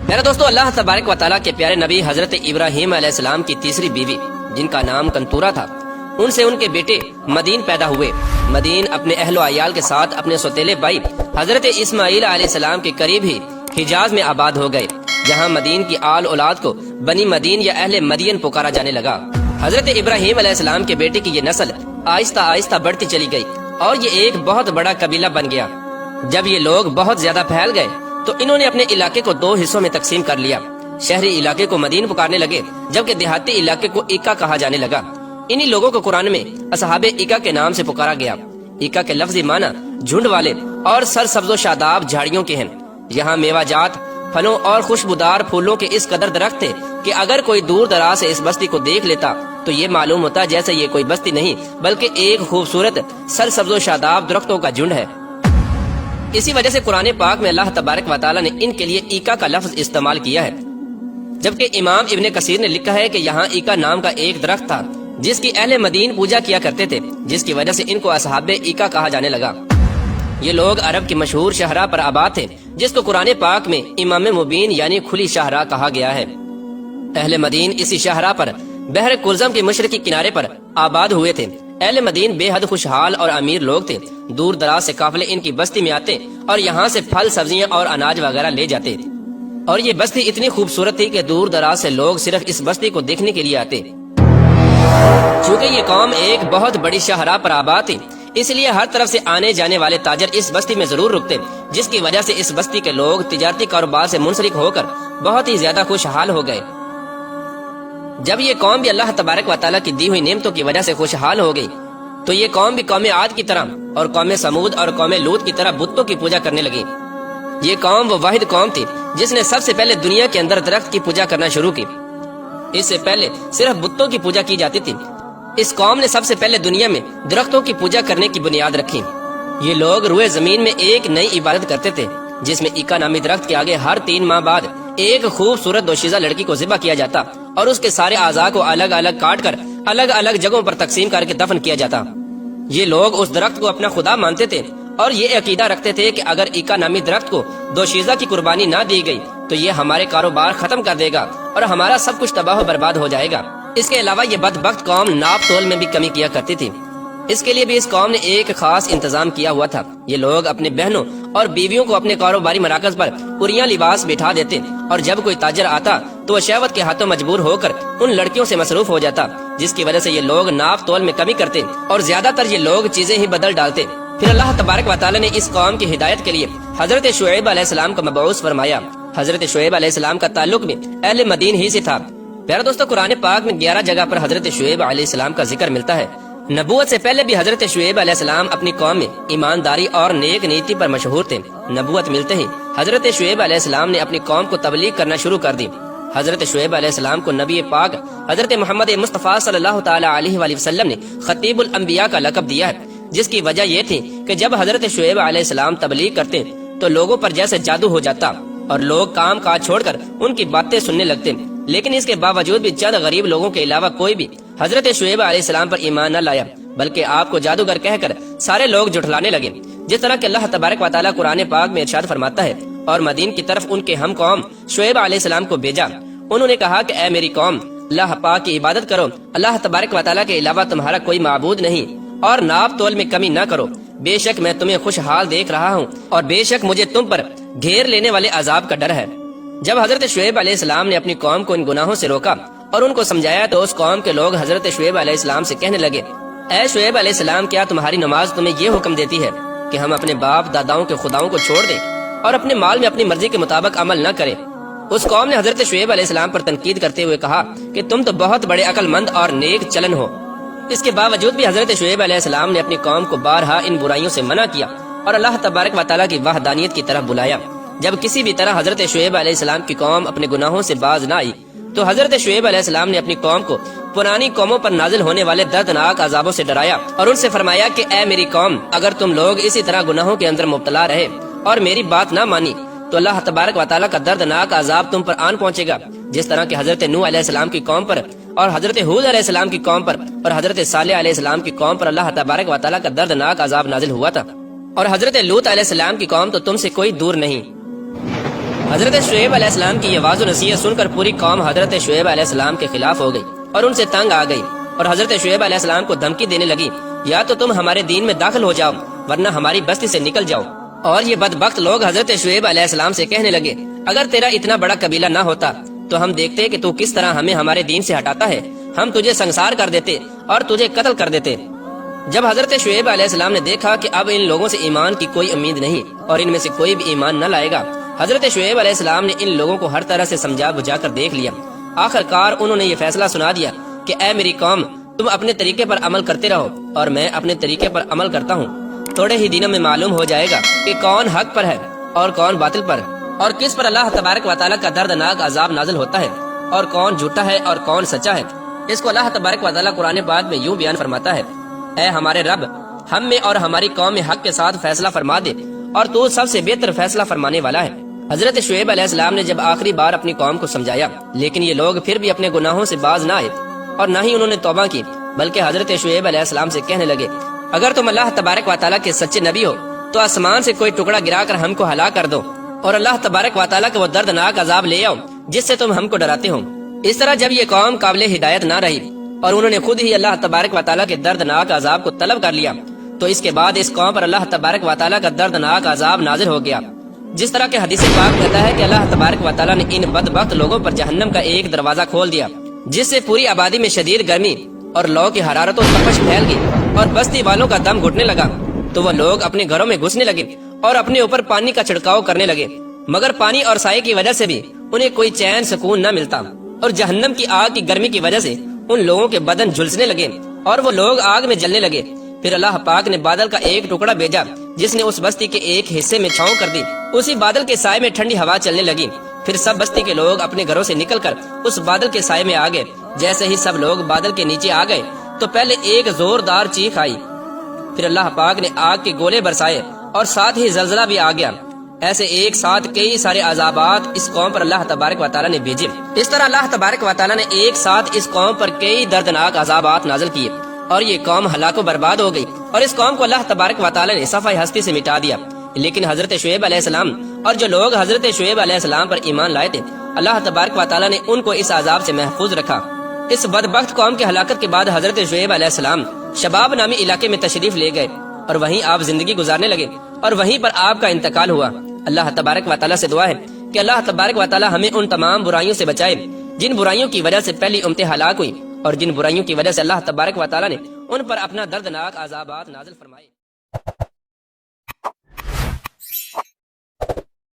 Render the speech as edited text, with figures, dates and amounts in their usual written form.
میرے دوستو، اللہ تبارک و تعالیٰ کے پیارے نبی حضرت ابراہیم علیہ السلام کی تیسری بیوی جن کا نام کنتورہ تھا، ان سے ان کے بیٹے مدین پیدا ہوئے۔ مدین اپنے اہل و عیال کے ساتھ اپنے سوتیلے بھائی حضرت اسماعیل علیہ السلام کے قریب ہی حجاز میں آباد ہو گئے، جہاں مدین کی آل اولاد کو بنی مدین یا اہل مدین پکارا جانے لگا۔ حضرت ابراہیم علیہ السلام کے بیٹے کی یہ نسل آہستہ آہستہ بڑھتی چلی گئی اور یہ ایک بہت بڑا قبیلہ بن گیا۔ جب یہ لوگ بہت زیادہ پھیل گئے تو انہوں نے اپنے علاقے کو 2 حصوں میں تقسیم کر لیا۔ شہری علاقے کو مدین پکارنے لگے، جبکہ دیہاتی علاقے کو ایکا کہا جانے لگا۔ انہی لوگوں کو قرآن میں اصحاب ایکا کے نام سے پکارا گیا۔ ایکا کے لفظی معنی جھنڈ والے اور سرسبز و شاداب جھاڑیوں کے ہیں۔ یہاں میوہ جات، پھلوں اور خوشبودار پھولوں کے اس قدر درخت تھے کہ اگر کوئی دور دراز سے اس بستی کو دیکھ لیتا تو یہ معلوم ہوتا جیسے یہ کوئی بستی نہیں بلکہ ایک خوبصورت سرسبز و شاداب درختوں کا جھنڈ ہے۔ اسی وجہ سے قرآن پاک میں اللہ تبارک و تعالیٰ نے ان کے لیے ایکا کا لفظ استعمال کیا ہے، جبکہ امام ابن کثیر نے لکھا ہے کہ یہاں ایکا نام کا ایک درخت تھا جس کی اہل مدین پوجا کیا کرتے تھے، جس کی وجہ سے ان کو اصحاب ایکا کہا جانے لگا۔ یہ لوگ عرب کی مشہور شاہراہ پر آباد تھے جس کو قرآن پاک میں امام مبین یعنی کھلی شاہراہ کہا گیا ہے۔ اہل مدین اسی شاہراہ پر بحر کلزم کے مشرقی کنارے پر آباد ہوئے تھے۔ اہل مدین بے حد خوشحال اور امیر لوگ تھے۔ دور دراز سے قافلے ان کی بستی میں آتے اور یہاں سے پھل، سبزیاں اور اناج وغیرہ لے جاتے، اور یہ بستی اتنی خوبصورت تھی کہ دور دراز سے لوگ صرف اس بستی کو دیکھنے کے لیے آتے۔ چونکہ یہ قوم ایک بہت بڑی شاہراہ پر آباد تھی، اس لیے ہر طرف سے آنے جانے والے تاجر اس بستی میں ضرور رکتے، جس کی وجہ سے اس بستی کے لوگ تجارتی کاروبار سے منسلک ہو کر بہت ہی زیادہ خوشحال ہو گئے۔ جب یہ قوم بھی اللہ تبارک و تعالیٰ کی دی ہوئی نعمتوں کی وجہ سے خوشحال ہو گئی تو یہ قوم بھی قوم عاد کی طرح اور قوم سمود اور قوم لوط کی طرح بتوں کی پوجا کرنے لگی۔ یہ قوم وہ واحد قوم تھی جس نے سب سے پہلے دنیا کے اندر درخت کی پوجا کرنا شروع کی۔ اس سے پہلے صرف بتوں کی پوجا کی جاتی تھی۔ اس قوم نے سب سے پہلے دنیا میں درختوں کی پوجا کرنے کی بنیاد رکھی۔ یہ لوگ روئے زمین میں ایک نئی عبادت کرتے تھے جس میں ایکا نامی درخت کے آگے ہر 3 ماہ بعد ایک خوبصورت دوشیزہ لڑکی کو ذبح کیا جاتا اور اس کے سارے اعضاء کو الگ الگ کاٹ کر الگ الگ جگہوں پر تقسیم کر کے دفن کیا جاتا۔ یہ لوگ اس درخت کو اپنا خدا مانتے تھے اور یہ عقیدہ رکھتے تھے کہ اگر ایکا نامی درخت کو دوشیزہ کی قربانی نہ دی گئی تو یہ ہمارے کاروبار ختم کر دے گا اور ہمارا سب کچھ تباہ و برباد ہو جائے گا۔ اس کے علاوہ یہ بدبخت قوم ناپ تول میں بھی کمی کیا کرتی تھی۔ اس کے لیے بھی اس قوم نے ایک خاص انتظام کیا ہوا تھا۔ یہ لوگ اپنے بہنوں اور بیویوں کو اپنے کاروباری مراکز پر اریاں لباس بٹھا دیتے اور جب کوئی تاجر آتا تو وہ شہوت کے ہاتھوں مجبور ہو کر ان لڑکیوں سے مصروف ہو جاتا، جس کی وجہ سے یہ لوگ ناپ تول میں کمی کرتے اور زیادہ تر یہ لوگ چیزیں ہی بدل ڈالتے۔ پھر اللہ تبارک و تعالیٰ نے اس قوم کی ہدایت کے لیے حضرت شعیب علیہ السلام کو مبعوث فرمایا۔ حضرت شعیب علیہ السلام کا تعلق بھی اہل مدین ہی سے تھا۔ پیارے دوستو، قرآن پاک میں 11 جگہ پر حضرت شعیب علیہ السلام کا ذکر ملتا ہے۔ نبوت سے پہلے بھی حضرت شعیب علیہ السلام اپنی قوم میں ایمانداری اور نیک نیتی پر مشہور تھے۔ نبوت ملتے ہی حضرت شعیب علیہ السلام نے اپنی قوم کو تبلیغ کرنا شروع کر دی۔ حضرت شعیب علیہ السلام کو نبی پاک حضرت محمد مصطفیٰ صلی اللہ تعالی علیہ وآلہ وسلم نے خطیب الانبیاء کا لقب دیا ہے، جس کی وجہ یہ تھی کہ جب حضرت شعیب علیہ السلام تبلیغ کرتے تو لوگوں پر جیسے جادو ہو جاتا اور لوگ کام کاج چھوڑ کر ان کی باتیں سننے لگتے۔ لیکن اس کے باوجود بھی چند غریب لوگوں کے علاوہ کوئی بھی حضرت شعیب علیہ السلام پر ایمان نہ لایا، بلکہ آپ کو جادوگر کہہ کر سارے لوگ جھٹلانے لگے۔ جس طرح کہ اللہ تبارک و تعالیٰ قرآن پاک میں ارشاد فرماتا ہے، اور مدین کی طرف ان کے ہم قوم شعیب علیہ السلام کو بھیجا۔ انہوں نے کہا کہ اے میری قوم، اللہ پاک کی عبادت کرو، اللہ تبارک و تعالیٰ کے علاوہ تمہارا کوئی معبود نہیں، اور ناپ تول میں کمی نہ کرو۔ بے شک میں تمہیں خوشحال دیکھ رہا ہوں اور بے شک مجھے تم پر گھیر لینے والے عذاب کا ڈر ہے۔ جب حضرت شعیب علیہ السلام نے اپنی قوم کو ان گناہوں سے روکا اور ان کو سمجھایا تو اس قوم کے لوگ حضرت شعیب علیہ السلام سے کہنے لگے، اے شعیب علیہ السلام، کیا تمہاری نماز تمہیں یہ حکم دیتی ہے کہ ہم اپنے باپ داداؤں کے خداؤں کو چھوڑ دیں اور اپنے مال میں اپنی مرضی کے مطابق عمل نہ کریں؟ اس قوم نے حضرت شعیب علیہ السلام پر تنقید کرتے ہوئے کہا کہ تم تو بہت بڑے عقل مند اور نیک چلن ہو۔ اس کے باوجود بھی حضرت شعیب علیہ السلام نے اپنی قوم کو بارہا ان برائیوں سے منع کیا اور اللہ تبارک و تعالیٰ کی وحدانیت کی طرف بلایا۔ جب کسی بھی طرح حضرت شعیب علیہ السلام کی قوم اپنے گناہوں سے باز نہ آئی تو حضرت شعیب علیہ السلام نے اپنی قوم کو پرانی قوموں پر نازل ہونے والے دردناک عذابوں سے ڈرایا اور ان سے فرمایا کہ اے میری قوم، اگر تم لوگ اسی طرح گناہوں کے اندر مبتلا رہے اور میری بات نہ مانی تو اللہ تبارک و تعالیٰ کا دردناک عذاب تم پر آن پہنچے گا، جس طرح کہ حضرت نوح علیہ السلام کی قوم پر اور حضرت ہود علیہ السلام کی قوم پر اور حضرت صالح علیہ السلام کی قوم پر اللہ تبارک و تعالیٰ کا دردناک عذاب نازل ہوا تھا، اور حضرت لوط علیہ السلام کی قوم تو تم سے کوئی دور نہیں۔ حضرت شعیب علیہ السلام کی یہ واضح نصیحت سن کر پوری قوم حضرت شعیب علیہ السلام کے خلاف ہو گئی اور ان سے تنگ آ گئی اور حضرت شعیب علیہ السلام کو دھمکی دینے لگی، یا تو تم ہمارے دین میں داخل ہو جاؤ ورنہ ہماری بستی سے نکل جاؤ۔ اور یہ بدبخت لوگ حضرت شعیب علیہ السلام سے کہنے لگے، اگر تیرا اتنا بڑا قبیلہ نہ ہوتا تو ہم دیکھتے کہ تو کس طرح ہمیں ہمارے دین سے ہٹاتا ہے، ہم تجھے سنسار کر دیتے اور تجھے قتل کر دیتے۔ جب حضرت شعیب علیہ السلام نے دیکھا کہ اب ان لوگوں سے ایمان کی کوئی امید نہیں اور ان میں سے کوئی بھی ایمان نہ لائے گا، حضرت شعیب علیہ السلام نے ان لوگوں کو ہر طرح سے سمجھا بجھا کر دیکھ لیا۔ آخر کار انہوں نے یہ فیصلہ سنا دیا کہ اے میری قوم، تم اپنے طریقے پر عمل کرتے رہو اور میں اپنے طریقے پر عمل کرتا ہوں، تھوڑے ہی دنوں میں معلوم ہو جائے گا کہ کون حق پر ہے اور کون باطل پر، اور کس پر اللہ تبارک و تعالیٰ کا دردناک عذاب نازل ہوتا ہے، اور کون جھوٹا ہے اور کون سچا ہے۔ اس کو اللہ تبارک و تعالیٰ قرآن پاک میں یوں بیان فرماتا ہے، اے ہمارے رب، ہم میں اور ہماری قوم میں حق کے ساتھ فیصلہ فرما دے اور تو سب سے بہتر فیصلہ فرمانے والا ہے۔ حضرت شعیب علیہ السلام نے جب آخری بار اپنی قوم کو سمجھایا، لیکن یہ لوگ پھر بھی اپنے گناہوں سے باز نہ آئے اور نہ ہی انہوں نے توبہ کی، بلکہ حضرت شعیب علیہ السلام سے کہنے لگے، اگر تم اللہ تبارک و تعالیٰ کے سچے نبی ہو تو آسمان سے کوئی ٹکڑا گرا کر ہم کو ہلاک کر دو اور اللہ تبارک و تعالیٰ کا وہ دردناک عذاب لے آؤ جس سے تم ہم کو ڈراتے ہو۔ اس طرح جب یہ قوم قابل ہدایت نہ رہی اور انہوں نے خود ہی اللہ تبارک و تعالیٰ کے دردناک عذاب کو طلب کر لیا، تو اس کے بعد اس قوم پر اللہ تبارک و تعالیٰ کا دردناک عذاب نازل ہو گیا، جس طرح کہ حدیث پاک کہتا ہے کہ اللہ تبارک و تعالیٰ نے ان بدبخت لوگوں پر جہنم کا ایک دروازہ کھول دیا، جس سے پوری آبادی میں شدید گرمی اور لو کی حرارت و تپش پھیل گئی اور بستی والوں کا دم گھٹنے لگا، تو وہ لوگ اپنے گھروں میں گھسنے لگے اور اپنے اوپر پانی کا چھڑکاؤ کرنے لگے، مگر پانی اور سائے کی وجہ سے بھی انہیں کوئی چین سکون نہ ملتا، اور جہنم کی آگ کی گرمی کی وجہ سے ان لوگوں کے بدن جھلسنے لگے اور وہ لوگ آگ میں جلنے لگے۔ پھر اللہ پاک نے بادل کا ایک ٹکڑا بھیجا جس نے اس بستی کے ایک حصے میں چھاؤں کر دی، اسی بادل کے سائے میں ٹھنڈی ہوا چلنے لگی۔ پھر سب بستی کے لوگ اپنے گھروں سے نکل کر اس بادل کے سائے میں آ گئے۔ جیسے ہی سب لوگ بادل کے نیچے آ گئے تو پہلے ایک زوردار چیخ آئی، پھر اللہ پاک نے آگ کے گولے برسائے اور ساتھ ہی زلزلہ بھی آ گیا۔ ایسے ایک ساتھ کئی سارے عذابات اس قوم پر اللہ تبارک و تعالیٰ نے بھیجے۔ اس طرح اللہ تبارک و تعالیٰ نے ایک ساتھ اس قوم پر کئی دردناک عذابات نازل کیے اور یہ قوم ہلاک و برباد ہو گئی، اور اس قوم کو اللہ تبارک و تعالیٰ نے صفحہ ہستی سے مٹا دیا۔ لیکن حضرت شعیب علیہ السلام اور جو لوگ حضرت شعیب علیہ السلام پر ایمان لائے تھے، اللہ تبارک و تعالیٰ نے ان کو اس عذاب سے محفوظ رکھا۔ اس بدبخت قوم کے ہلاکت کے بعد حضرت شعیب علیہ السلام شباب نامی علاقے میں تشریف لے گئے اور وہیں آپ زندگی گزارنے لگے اور وہیں پر آپ کا انتقال ہوا۔ اللہ تبارک و تعالیٰ سے دعا ہے کہ اللہ تبارک و تعالیٰ ہمیں ان تمام برائیوں سے بچائے جن برائیوں کی وجہ سے پہلی امتیں ہلاک ہوئی اور جن برائیوں کی وجہ سے اللہ تبارک و تعالیٰ نے ان پر اپنا دردناک عذابات نازل فرمائے۔